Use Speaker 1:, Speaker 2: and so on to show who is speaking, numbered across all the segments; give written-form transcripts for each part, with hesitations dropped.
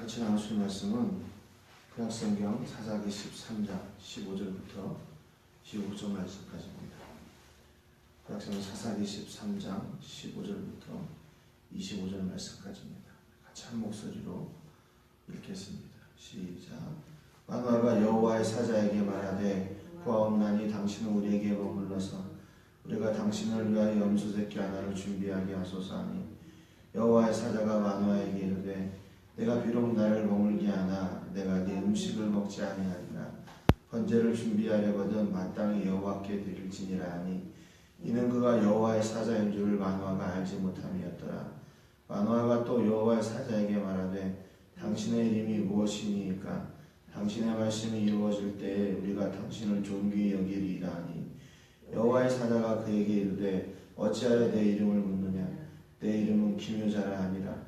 Speaker 1: 같이 나누실 말씀은 구약성경 사사기 13장 15절부터 15절 말씀까지입니다. 구약성경 사사기 13장 15절부터 25절 말씀까지입니다. 같이 한 목소리로 읽겠습니다. 시작. 마노아가 여호와의 사자에게 말하되 구하옵나니 당신은 우리에게 머물러서 우리가 당신을 위하여 염소새끼 하나를 준비하게 하소서 하니 여호와의 사자가 마노아에게 이르되 내가 비록 나를 머물게 하나 내가 네 음식을 먹지 아니하리라. 번제를 준비하려거든 마땅히 여호와께 드릴지니라 하니 이는 그가 여호와의 사자인 줄을 마노아가 알지 못함이었더라. 마노아가 또 여호와의 사자에게 말하되 당신의 이름이 무엇이니까 당신의 말씀이 이루어질 때에 우리가 당신을 존귀히 여기리이다 하니 여호와의 사자가 그에게 이르되 어찌하여 내 이름을 묻느냐 내 이름은 기묘자라 하니라.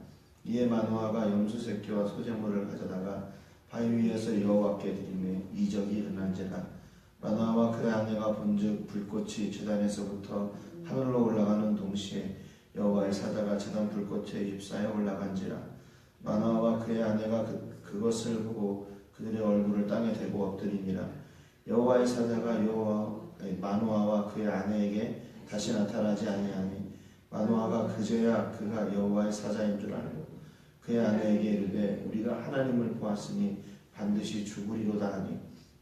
Speaker 1: 이에 마노아가 염소새끼와 소제물을 가져다가 바위 위에서 여호와께 드리매 이적이 일어난지라. 마노아와 그의 아내가 본즉 불꽃이 제단에서부터 하늘로 올라가는 동시에 여호와의 사자가 제단 불꽃에 휩싸여 올라간지라. 마노아와 그의 아내가 그것을 보고 그들의 얼굴을 땅에 대고 엎드리니라. 여호와의 사자가 마노아와 그의 아내에게 다시 나타나지 아니하니 마노아가 그제야 그가 여호와의 사자인 줄 알고 그의 아내에게 이르되 우리가 하나님을 보았으니 반드시 죽으리로다 하니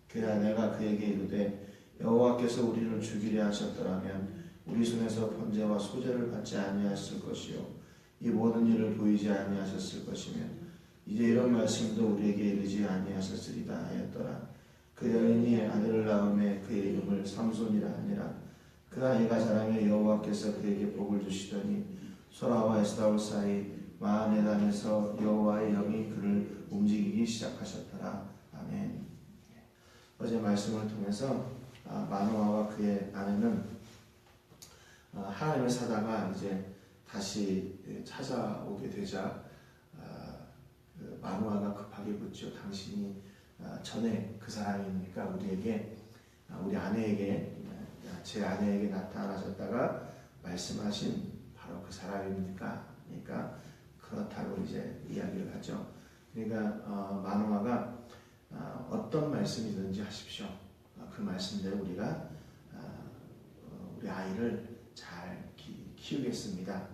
Speaker 1: 그의 아내가 그에게 이르되 여호와께서 우리를 죽이려 하셨더라면 우리 손에서 번제와 소제를 받지 아니하였을 것이요 이 모든 일을 보이지 아니하셨을 것이며 이제 이런 말씀도 우리에게 이르지 아니하셨으리다 하였더라. 그 여인이 아들을 낳음에 그의 이름을 삼손이라 하니라. 그 아이가 자라며 여호와께서 그에게 복을 주시더니 소라와 에스다올 사이 마하네단에서 여호와의 영이 그를 움직이기 시작하셨더라. 아멘. 어제 말씀을 통해서 마노아와 그의 아내는 하나님의 사자가 이제 다시 찾아오게 되자 마노아가 급하게 묻죠. 당신이 전에 그 사람입니까? 우리 아내에게 제 아내에게 나타나셨다가 말씀하신 바로 그 사람입니까? 그러니까 그렇다고 이제 이야기를 하죠. 그러니까 마노아가 어떤 말씀이든지 하십시오. 그 말씀대로 우리가 우리 아이를 잘 키우겠습니다.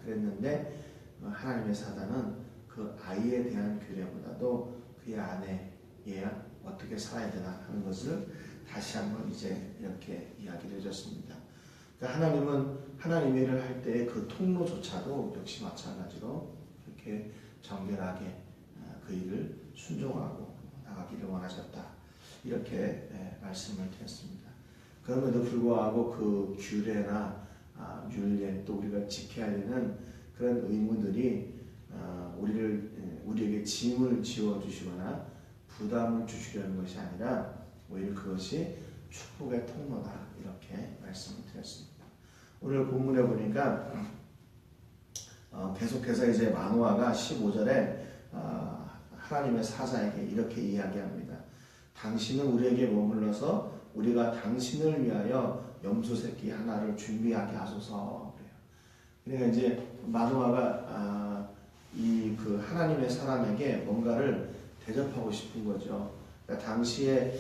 Speaker 1: 그랬는데 하나님의 사자는 그 아이에 대한 규례보다도 그의 아내에 어떻게 살아야 되나 하는 것을 다시 한번 이제 이렇게 이야기를 해줬습니다. 그러니까 하나님은 하나님 일을 할 때의 그 통로조차도 역시 마찬가지로 이렇게 정결하게 그 일을 순종하고 나가기를 원하셨다. 이렇게 말씀을 드렸습니다. 그럼에도 불구하고 그 규례나 율례 또 우리가 지켜야 되는 그런 의무들이 우리에게 짐을 지워주시거나 부담을 주시려는 것이 아니라 오히려 그것이 축복의 통로다. 이렇게 말씀을 드렸습니다. 오늘 본문에 보니까 계속해서 이제 마노아가 15절에 하나님의 사자에게 이렇게 이야기합니다. 당신은 우리에게 머물러서 우리가 당신을 위하여 염소새끼 하나를 준비하게 하소서. 그러니까 이제 마노아가 그 하나님의 사람에게 뭔가를 대접하고 싶은 거죠. 그러니까 당시에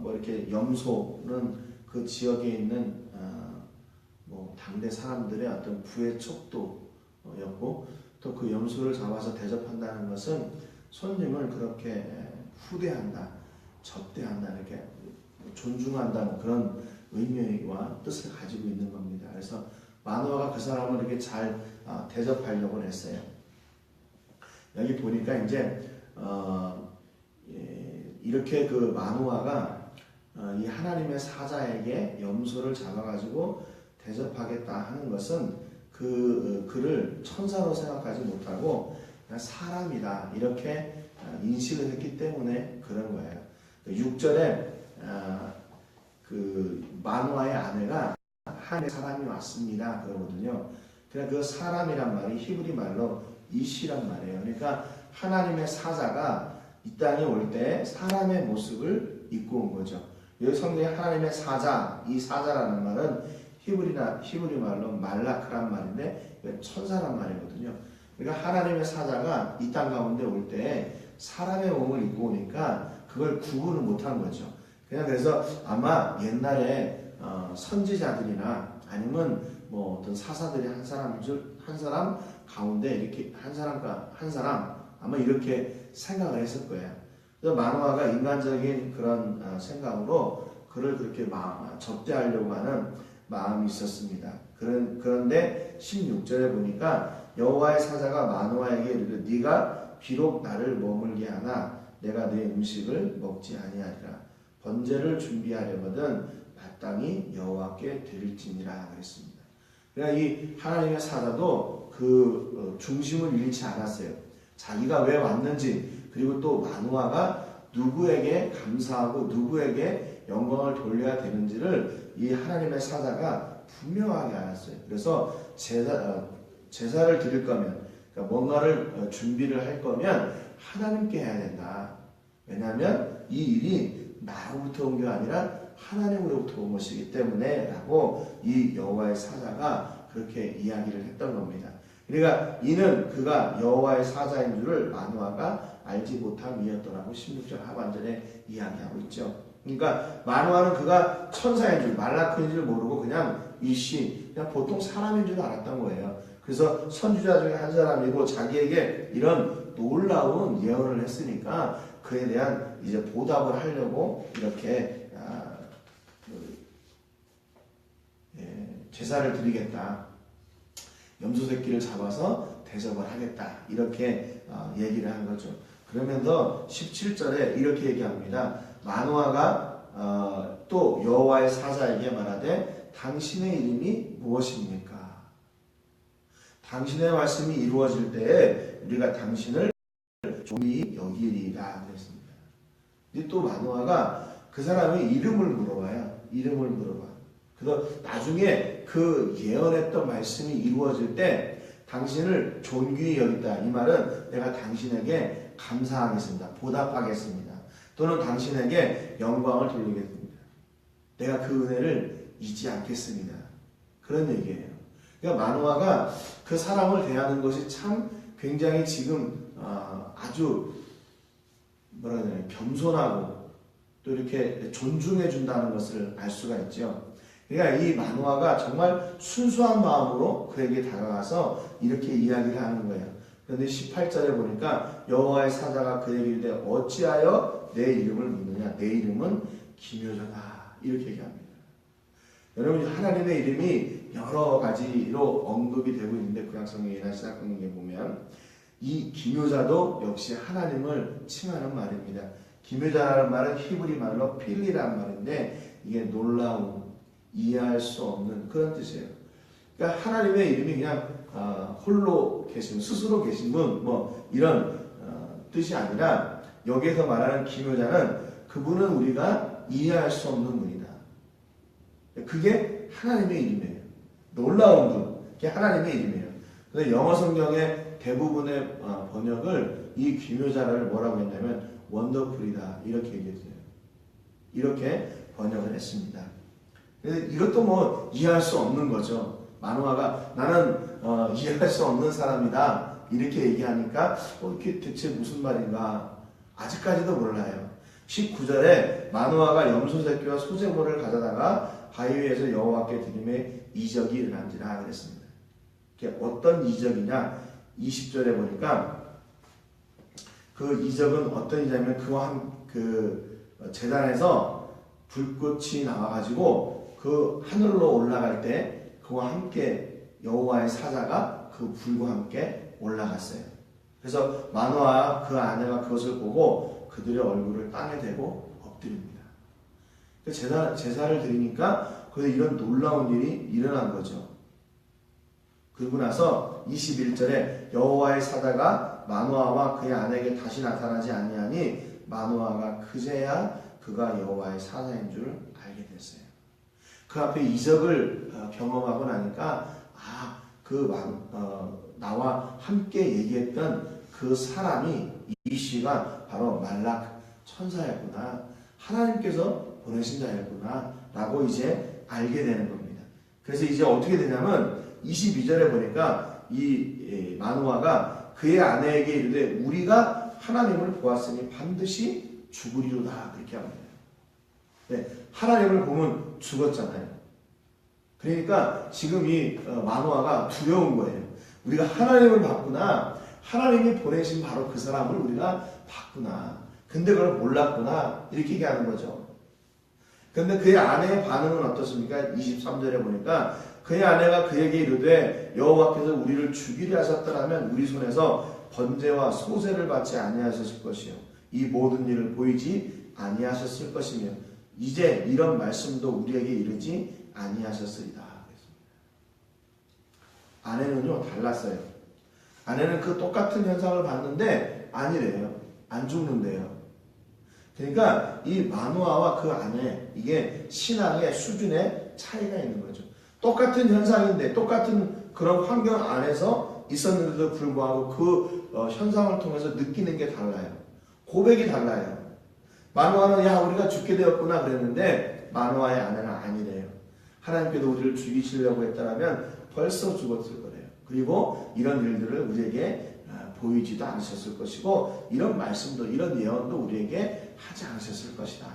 Speaker 1: 이렇게 염소는 그 지역에 있는 당대 사람들의 어떤 부의 척도였고 또 그 염소를 잡아서 대접한다는 것은 손님을 그렇게 후대한다, 접대한다, 이렇게 존중한다 그런 의미와 뜻을 가지고 있는 겁니다. 그래서 마노아가 그 사람을 이렇게 잘 대접하려고 했어요. 여기 보니까 이제 이렇게 그 마노아가 이 하나님의 사자에게 염소를 잡아가지고 대접하겠다 하는 것은 그를 천사로 생각하지 못하고 그냥 사람이다 이렇게 인식을 했기 때문에 그런 거예요. 6절에 그 마노아의 아내가 하나님의 사람이 왔습니다 그러거든요. 그러니까 그 사람이란 말이 히브리 말로 이시란 말이에요. 그러니까 하나님의 사자가 이 땅에 올 때 사람의 모습을 입고 온 거죠. 여기 성경에 하나님의 사자, 이 사자라는 말은 히브리 말로 말라크란 말인데 천사란 말이거든요. 그러니까 하나님의 사자가 이 땅 가운데 올 때 사람의 몸을 입고 오니까 그걸 구분을 못한 거죠. 그냥 그래서 아마 옛날에 선지자들이나 아니면 뭐 어떤 사사들이 한 사람 가운데 이렇게 한 사람 아마 이렇게 생각을 했을 거예요. 그래서 마노아가 인간적인 그런 생각으로 그를 그렇게 접대하려고 하는 마음이 있었습니다. 그런데 16절에 보니까 여호와의 사자가 마노아에게 이르되 네가 비록 나를 머물게 하나 내가 네 음식을 먹지 아니하리라. 번제를 준비하려거든 마땅히 여호와께 드릴지니라 그랬습니다. 그러니까 이 하나님의 사자도 그 중심을 잃지 않았어요. 자기가 왜 왔는지, 그리고 또 마노아가 누구에게 감사하고 누구에게 영광을 돌려야 되는지를 이 하나님의 사자가 분명하게 알았어요. 그래서 제사를 드릴 거면, 그러니까 뭔가를 준비를 할 거면 하나님께 해야 된다. 왜냐하면 이 일이 나로부터 온 게 아니라 하나님으로부터 온 것이기 때문에 라고 이 여호와의 사자가 그렇게 이야기를 했던 겁니다. 그러니까 이는 그가 여호와의 사자인 줄을 마노아가 알지 못함이었더라고 16절 하반절에 이야기하고 있죠. 그러니까 마노아는 그가 천사인 줄, 말라크인 줄 모르고 그냥 그냥 보통 사람인 줄 알았던 거예요. 그래서 선지자 중에 한 사람이고 자기에게 이런 놀라운 예언을 했으니까 그에 대한 이제 보답을 하려고 이렇게 제사를 드리겠다. 염소 새끼를 잡아서 대접을 하겠다. 이렇게 얘기를 한 거죠. 그러면서 17절에 이렇게 얘기합니다. 마노아가 또 여호와의 사자에게 말하되 당신의 이름이 무엇입니까? 당신의 말씀이 이루어질 때에 우리가 당신을 존귀히 여기리라 그랬습니다. 근데 또 마노아가 그 사람의 이름을 물어봐요. 이름을 물어봐. 그래서 나중에 그 예언했던 말씀이 이루어질 때 당신을 존귀히 여기다. 이 말은 내가 당신에게 감사하겠습니다. 보답하겠습니다. 또는 당신에게 영광을 돌리겠습니다. 내가 그 은혜를 잊지 않겠습니다. 그런 얘기예요. 그러니까 마노아가 그 사람을 대하는 것이 참 굉장히 지금 아주 뭐라 해야 되나 겸손하고 또 이렇게 존중해 준다는 것을 알 수가 있죠. 그러니까 이 마노아가 정말 순수한 마음으로 그에게 다가가서 이렇게 이야기를 하는 거예요. 그런데 18절에 보니까 여호와의 사자가 그에게 이르되 어찌하여 내 이름을 묻느냐? 내 이름은 기묘자다. 이렇게 얘기합니다. 여러분, 하나님의 이름이 여러 가지로 언급이 되고 있는데 구약성경이나 신약성경에 보면 이 기묘자도 역시 하나님을 칭하는 말입니다. 기묘자라는 말은 히브리 말로 필리라는 말인데 이게 놀라운, 이해할 수 없는 그런 뜻이에요. 그러니까 하나님의 이름이 그냥 홀로 계신, 스스로 계신 분, 뭐 이런 뜻이 아니라 여기에서 말하는 기묘자는 그분은 우리가 이해할 수 없는 분이다. 그게 하나님의 이름이에요. 놀라운 분, 그게 하나님의 이름이에요. 근데 영어 성경의 대부분의 번역을 이 기묘자를 뭐라고 했냐면 원더풀이다 이렇게 얘기했어요. 이렇게 번역을 했습니다. 이것도 뭐 이해할 수 없는 거죠. 마노아가 나는 이해할 수 없는 사람이다 이렇게 얘기하니까 이게 대체 무슨 말인가 아직까지도 몰라요. 19절에 마노아가 염소 새끼와 소제물을 가져다가 바위 위에서 여호와께 드림에 이적이 일어난지라 그랬습니다. 이게 어떤 이적이냐? 20절에 보니까 그 이적은 어떤 이적이냐면 그 제단에서 불꽃이 나와가지고 그 하늘로 올라갈 때 그와 함께 여호와의 사자가 그 불과 함께 올라갔어요. 그래서 마노아와 그 아내가 그것을 보고 그들의 얼굴을 땅에 대고 엎드립니다. 제사를 드리니까 그래서 이런 놀라운 일이 일어난 거죠. 그리고 나서 21절에 여호와의 사자가 마노아와 그의 아내에게 다시 나타나지 아니하니 마노아가 그제야 그가 여호와의 사자인 줄 알게 됐어요. 그 앞에 이적을 경험하고 나니까 나와 함께 얘기했던 그 사람이 이씨가 바로 말락 천사였구나. 하나님께서 보내신 자였구나 라고 이제 알게 되는 겁니다. 그래서 이제 어떻게 되냐면 22절에 보니까 이 마노아가 그의 아내에게 이르되 우리가 하나님을 보았으니 반드시 죽으리로다 그렇게 합니다. 네, 하나님을 보면 죽었잖아요. 그러니까 지금 이 마노아가 두려운 거예요. 우리가 하나님을 봤구나. 하나님이 보내신 바로 그 사람을 우리가 봤구나. 근데 그걸 몰랐구나. 이렇게 얘기하는 거죠. 근데 그의 아내의 반응은 어떻습니까? 23절에 보니까 그의 아내가 그에게 이르되 여호와께서 우리를 죽이려 하셨더라면 우리 손에서 번제와 소제를 받지 아니하셨을 것이요 이 모든 일을 보이지 아니하셨을 것이며 이제 이런 말씀도 우리에게 이르지 아니하셨으리다. 아내는요 달랐어요. 아내는 그 똑같은 현상을 봤는데 아니래요. 안 죽는데요. 그러니까 이 마노아와 그 아내 이게 신앙의 수준의 차이가 있는 거죠. 똑같은 현상인데 똑같은 그런 환경 안에서 있었는데도 불구하고 그 현상을 통해서 느끼는 게 달라요. 고백이 달라요. 마노아는 야 우리가 죽게 되었구나 그랬는데 마노아의 아내는 아니래요. 하나님께도 우리를 죽이시려고 했다면 벌써 죽었을 거래요. 그리고 이런 일들을 우리에게 보이지도 않으셨을 것이고 이런 말씀도 이런 예언도 우리에게 하지 않으셨을 것이다.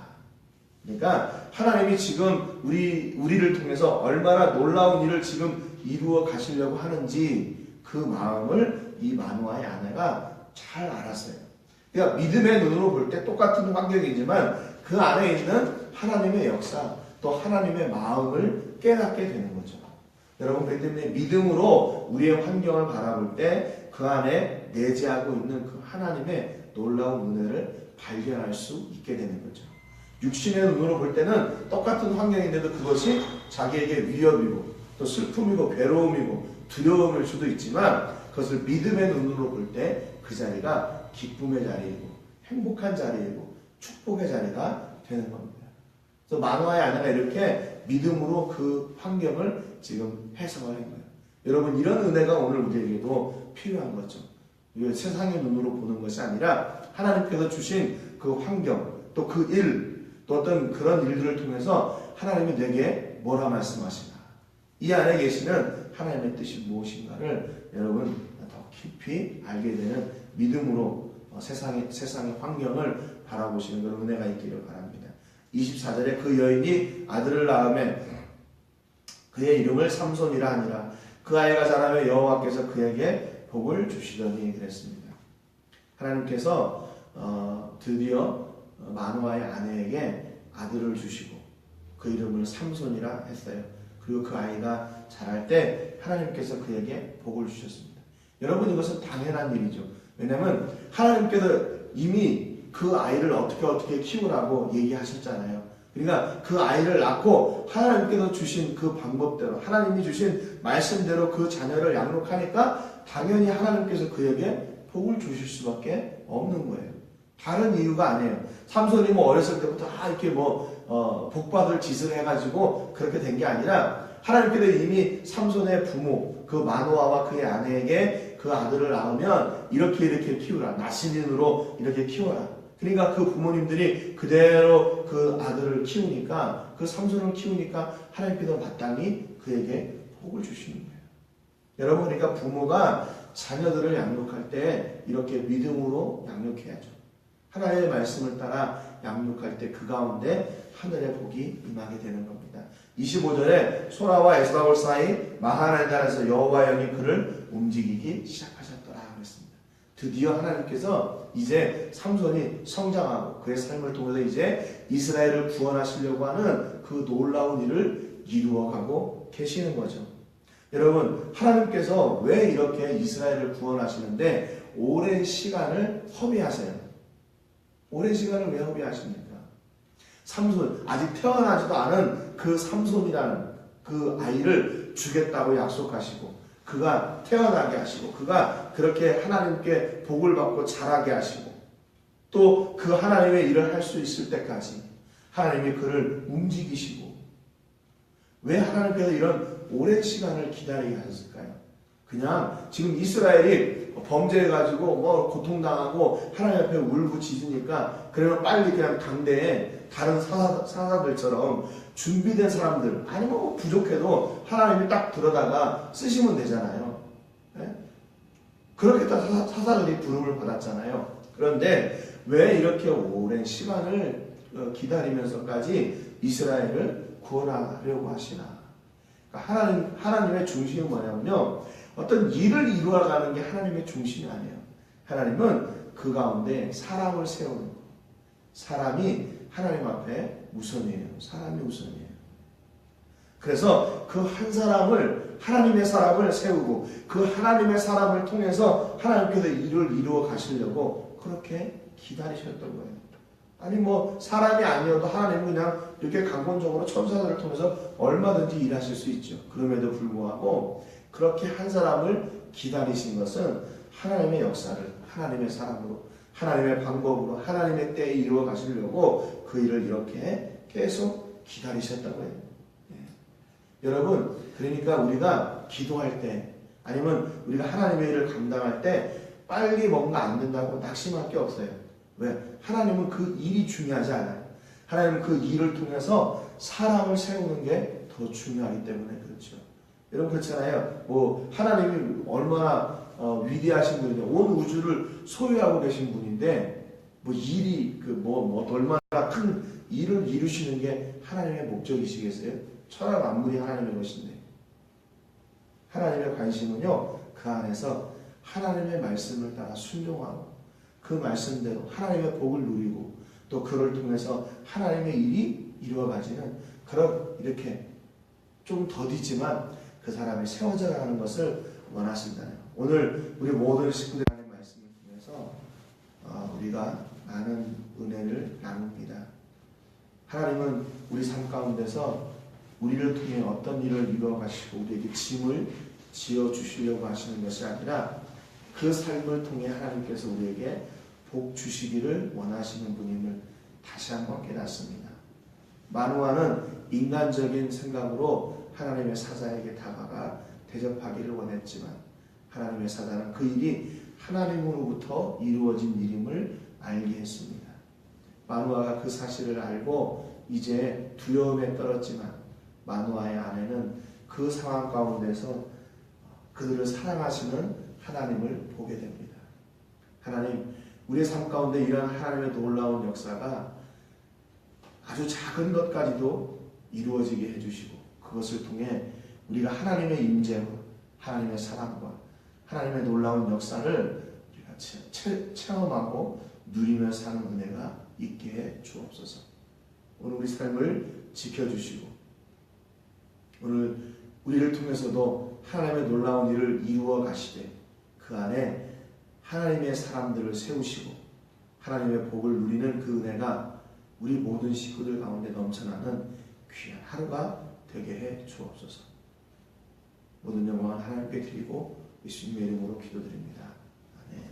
Speaker 1: 그러니까 하나님이 지금 우리를 통해서 얼마나 놀라운 일을 지금 이루어 가시려고 하는지 그 마음을 이 마노아의 아내가 잘 알았어요. 그러니까 믿음의 눈으로 볼 때 똑같은 환경이지만 그 안에 있는 하나님의 역사 또 하나님의 마음을 깨닫게 되는 거죠. 여러분 그렇기 때문에 믿음으로 우리의 환경을 바라볼 때 그 안에 내재하고 있는 그 하나님의 놀라운 은혜를 발견할 수 있게 되는 거죠. 육신의 눈으로 볼 때는 똑같은 환경인데도 그것이 자기에게 위협이고 또 슬픔이고 괴로움이고 두려움일 수도 있지만 그것을 믿음의 눈으로 볼 때 그 자리가 기쁨의 자리이고 행복한 자리이고 축복의 자리가 되는 겁니다. 그래서 마노아의 아내가 이렇게 믿음으로 그 환경을 지금 해석을 한 거예요. 여러분 이런 은혜가 오늘 우리에게도 필요한 거죠. 세상의 눈으로 보는 것이 아니라 하나님께서 주신 그 환경 또 그 일 또 어떤 그런 일들을 통해서 하나님이 내게 뭐라 말씀하시나 이 안에 계시는 하나님의 뜻이 무엇인가를 여러분 더 깊이 알게 되는 믿음으로 세상의 환경을 바라보시는 그런 은혜가 있기를 바랍니다. 24절에 그 여인이 아들을 낳으매 그의 이름을 삼손이라 하니라. 그 아이가 자라며 여호와께서 그에게 복을 주시더니 그랬습니다. 하나님께서 드디어 마노아의 아내에게 아들을 주시고 그 이름을 삼손이라 했어요. 그리고 그 아이가 자랄 때 하나님께서 그에게 복을 주셨습니다. 여러분 이것은 당연한 일이죠. 왜냐하면 하나님께서 이미 그 아이를 어떻게 키우라고 얘기하셨잖아요. 그러니까 그 아이를 낳고 하나님께서 주신 그 방법대로 하나님이 주신 말씀대로 그 자녀를 양육하니까 당연히 하나님께서 그에게 복을 주실 수밖에 없는 거예요. 다른 이유가 아니에요. 삼손이 어렸을 때부터 이렇게 복받을 짓을 해가지고 그렇게 된 게 아니라 하나님께서 이미 삼손의 부모 그 마노아와 그의 아내에게 그 아들을 낳으면 이렇게 키우라. 나시린으로 이렇게 키워라. 그러니까 그 부모님들이 그대로 그 아들을 키우니까 그 삼손을 키우니까 하나님께서 마땅히 그에게 복을 주시는 거예요. 여러분 그러니까 부모가 자녀들을 양육할 때 이렇게 믿음으로 양육해야죠. 하나님의 말씀을 따라 양육할 때 그 가운데 하늘의 복이 임하게 되는 겁니다. 25절에 소라와 에스바올 사이 마하나단에서 여호와의 영이 그를 움직이기 시작하셨더라 그랬습니다. 드디어 하나님께서 이제 삼손이 성장하고 그의 삶을 통해서 이제 이스라엘을 구원하시려고 하는 그 놀라운 일을 이루어가고 계시는 거죠. 여러분 하나님께서 왜 이렇게 이스라엘을 구원하시는데 오랜 시간을 허비하세요? 오랜 시간을 왜 허비하십니까? 삼손, 아직 태어나지도 않은 그 삼손이라는 그 아이를 주겠다고 약속하시고 그가 태어나게 하시고 그가 그렇게 하나님께 복을 받고 자라게 하시고 또 그 하나님의 일을 할 수 있을 때까지 하나님이 그를 움직이시고 왜 하나님께서 이런 오랜 시간을 기다리게 하셨을까요? 그냥 지금 이스라엘이 범죄해가지고 고통당하고 하나님 앞에 울부짖으니까 그러면 빨리 그냥 당대에 다른 사사들처럼 준비된 사람들 아니면 부족해도 하나님이 딱 들어다가 쓰시면 되잖아요. 예? 그렇게 다 사사들이 부름을 받았잖아요. 그런데 왜 이렇게 오랜 시간을 기다리면서까지 이스라엘을 구원하려고 하시나? 그러니까 하나님의 중심이 뭐냐면요. 어떤 일을 이루어가는 게 하나님의 중심이 아니에요. 하나님은 그 가운데 사람을 세우는 거. 사람이 하나님 앞에 우선이에요. 사람이 우선이에요. 그래서 그 한 사람을, 하나님의 사람을 세우고 그 하나님의 사람을 통해서 하나님께서 일을 이루어 가시려고 그렇게 기다리셨던 거예요. 아니 뭐 사람이 아니어도 하나님은 그냥 이렇게 강권적으로 천사들을 통해서 얼마든지 일하실 수 있죠. 그럼에도 불구하고 그렇게 한 사람을 기다리신 것은 하나님의 역사를 하나님의 사람으로, 하나님의 방법으로, 하나님의 때에 이루어 가시려고 그 일을 이렇게 계속 기다리셨다고 해요. 여러분, 그러니까 우리가 기도할 때 아니면 우리가 하나님의 일을 감당할 때 빨리 뭔가 안 된다고 낙심할 게 없어요. 왜? 하나님은 그 일이 중요하지 않아요. 하나님은 그 일을 통해서 사람을 세우는 게 더 중요하기 때문에 그렇죠. 여러분 그렇잖아요. 뭐 하나님이 얼마나 위대하신 분인데 온 우주를 소유하고 계신 분인데 뭐 일이 얼마나 큰 일을 이루시는 게 하나님의 목적이시겠어요? 천하 만물이 하나님의 것인데 하나님의 관심은요 그 안에서 하나님의 말씀을 따라 순종하고 그 말씀대로 하나님의 복을 누리고 또 그를 통해서 하나님의 일이 이루어가지는 그런 이렇게 좀 더디지만 그 사람이 세워져 가는 것을 원하신다는 오늘 우리 모든 식구들 하나님의 말씀을 통해서 우리가 많은 은혜를 나눕니다. 하나님은 우리 삶 가운데서 우리를 통해 어떤 일을 이루어 가시고 우리에게 짐을 지어 주시려고 하시는 것이 아니라 그 삶을 통해 하나님께서 우리에게 복 주시기를 원하시는 분임을 다시 한번 깨닫습니다. 마노아는 인간적인 생각으로 하나님의 사자에게 다가가 대접하기를 원했지만 하나님의 사자는 그 일이 하나님으로부터 이루어진 일임을 알게 했습니다. 마노아가 그 사실을 알고 이제 두려움에 떨었지만 마노아의 아내는 그 상황 가운데서 그들을 사랑하시는 하나님을 보게 됩니다. 하나님, 우리의 삶 가운데 이런 하나님의 놀라운 역사가 아주 작은 것까지도 이루어지게 해주시고 그것을 통해 우리가 하나님의 임재로 하나님의 사랑과 하나님의 놀라운 역사를 우리가 체험하고 누리며 사는 은혜가 있게 해 주옵소서. 오늘 우리 삶을 지켜주시고 오늘 우리를 통해서도 하나님의 놀라운 일을 이루어 가시되 그 안에 하나님의 사람들을 세우시고 하나님의 복을 누리는 그 은혜가 우리 모든 식구들 가운데 넘쳐나는 귀한 하루가 되게 해 주옵소서. 모든 영광은 하나님께 드리고 예수님의 이름으로 기도드립니다. 아멘.